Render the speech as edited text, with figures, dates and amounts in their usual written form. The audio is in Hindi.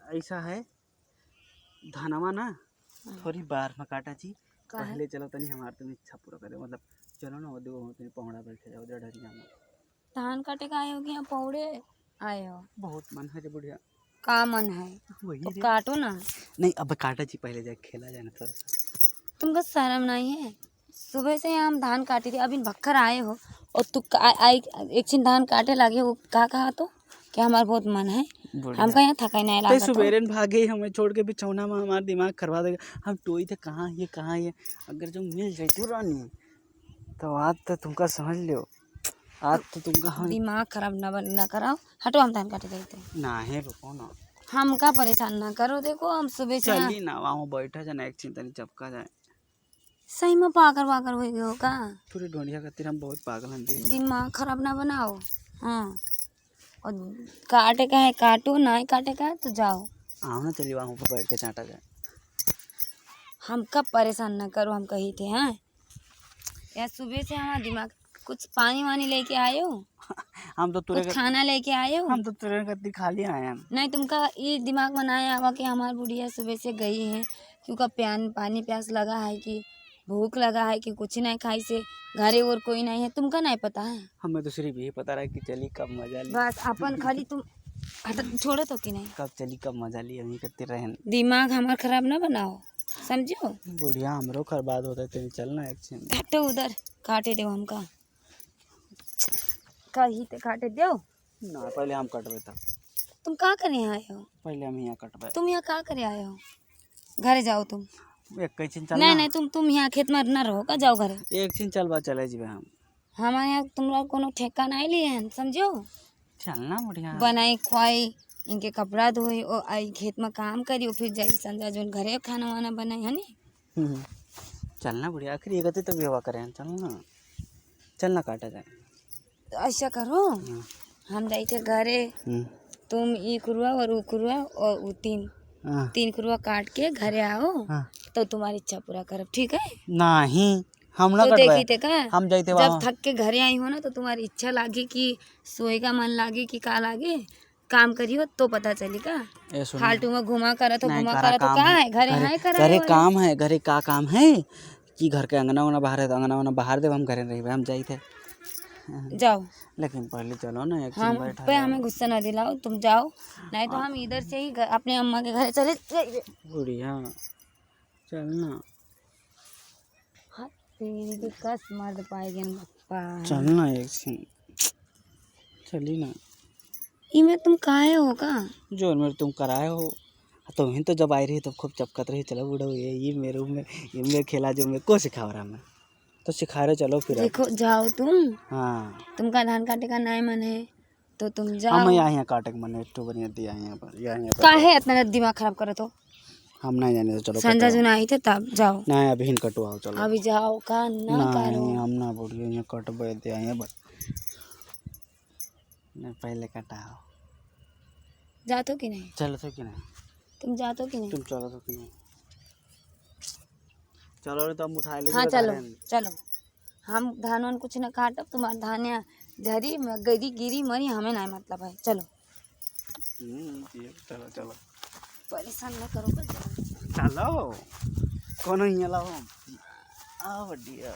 ऐसा है धनवा ना थोड़ी बार में काटा जी। पहले चलो तनी हमार तुम इच्छा पूरा करे मतलब चलो ना वो देखो तुम पौड़ा बैठे जाओ उधर ढरिया में। धान काटे का आए हो कि यहाँ पौड़े आए हो? बहुत मन है रे बुढ़िया। का मन है वही तो रे। काटो ना। नहीं अब काटा जी पहले जाए खेला जाए ना थोड़ा सा। तुमको शर्म नहीं है? सुबह से हम धान काटी थी, अभी भक्कर आए हो और तू एक छिन धान काटे लगे वो कहा तो क्या हमारा बहुत मन है। हम यहाँ थका नहीं तो लगा सुबेरे भागे हमें छोड़ के बिछौना में हमारा दिमाग खरवा देगा। हम टोई थे कहाँ ये अगर जो मिल जाए तो रानी तो आज तो तुमका समझ लो। आज तो तुमका हम दिमाग खराब न कराओ। हटो हम धान काटे जाते ना है रुको ना हमका परेशान ना करो। देखो हम सुबह से चली ना वहाँ बैठा जाए ना एक चिंता नहीं चपका जाए। सही में पागल वागल हो गए हो का? पूरी ढोंडिया खातिर हम बहुत पागल हैं। दिमाग खराब ना बनाओ। हाँ और काटे का है काटो, नहीं काटे का है तो जाओ। आओ ना चलिए वहाँ पर बैठ के चाटा जाए। हम कब परेशान ना करो हम कही थे। हाँ यार सुबह से हमारा दिमाग कुछ पानी वानी लेके आए हो? हम तो कुछ खाना लेके आए हो? हम तो तुरंत गद्दी खाली आए हैं। नहीं तुमका ये दिमाग बनाया हुआ कि हमारी बुढ़िया सुबह से गई है क्योंकि पानी प्यास लगा है कि भूख लगा है कि कुछ नहीं खाई से घरे और कोई नहीं है। तुमका नहीं पता है? हमें तो सिर्फ यही पता रहा कि चली कब मजा ली। बस अपन खाली तुम छोड़ो तो कि नहीं कब चली कब मजा ली हम ही करते रहे। दिमाग हमारा खराब ना बनाओ समझो। बुढ़िया हमरो बर्बाद होता है तेरी चलना एक चीज हटो उधर काटे दो हमका कही तो काटे दो ना पहले हम कटबे तब। तुम क्या करे आए हो? पहले हम यहाँ कटबे। तुम यहाँ क्या करे आए हो? घरे जाओ तुम। एक चीज चलना नहीं तुम यहाँ खेत में न रहो का जाओ घरे। एक चीज चलबा चले जी हम हमारे यहाँ तुमरा कोनो ठेका नहीं लिए हैं समझो। चलना बुढ़िया बनाई खुआई इनके कपड़ा धोई और आई खेत में काम करी और फिर जाई संध्या जो घरे खाना वाना बनाई है नी। चलना बुढ़िया आखिर ये गति तो व्यवहार करें चलना काटा जाए। तो ऐसा करो हम जाई थे घरे तुम ई कुरुआ और ऊ कुरुआ और ऊ तीन कुरुआ काट के घरे आओ तो तुम्हारी इच्छा पूरा करो ठीक है? नहीं हम ना तो देखी थे का हम जाते जब थक के घरे आई हो ना तो तुम्हारी इच्छा लागी कि सोए का मन लागे कि का लागे काम करियो तो पता चलेगा। फालतू में घुमा करा तो क्या है घरे है करा घरे काम है। घरे का काम है कि घर के अंगना उंगना बाहर है तो अंगना उंगना बाहर दे हम घरे रही हम जाई थे। जाओ लेकिन पहले चलो ना एक हम पे हमें गुस्सा ना दिलाओ तुम जाओ नहीं तो हम इधर से ही अपने अम्मा के घर चले जाइए। बुढ़िया चलना तेरी कस मर्द पाएगी चलना एक सीन चली ना इमे तुम काहे हो का जो मेरे तुम कराए हो तुम ही तो जब आई रही तब खूब चपकत रही चलो बुढ़ो ये मेरे खेला जो मेरे को सिखा रहा मैं तो सिखा रहे चलो फिर देखो जाओ तुम। हाँ तुमका धान काटे का नहीं मन है तो तुम जाओ। हम यहाँ काटे के मन है तो बढ़िया दिया यहाँ पर काहे इतना दिमाग खराब करे तो हम नहीं जाने तो चलो संजा जुना आई थे तब जाओ। नहीं अभी कटवाओ चलो अभी जाओ का ना करो हम ना बुढ़िया यहाँ कटबे दे यहाँ नहीं पहले कटाओ जातो कि नहीं? चलो तो कि नहीं तुम जातो कि नहीं? तुम चलो तो कि नहीं चलो रे तो हम उठा ले। हाँ चलो हम धान वान कुछ न काटब तुम्हारा धान यहाँ झरी गरी गिरी मरी हमें नहीं मतलब है। चलो चलो परेशान न करो चलो कौन यहाँ लाओ आ बढ़िया।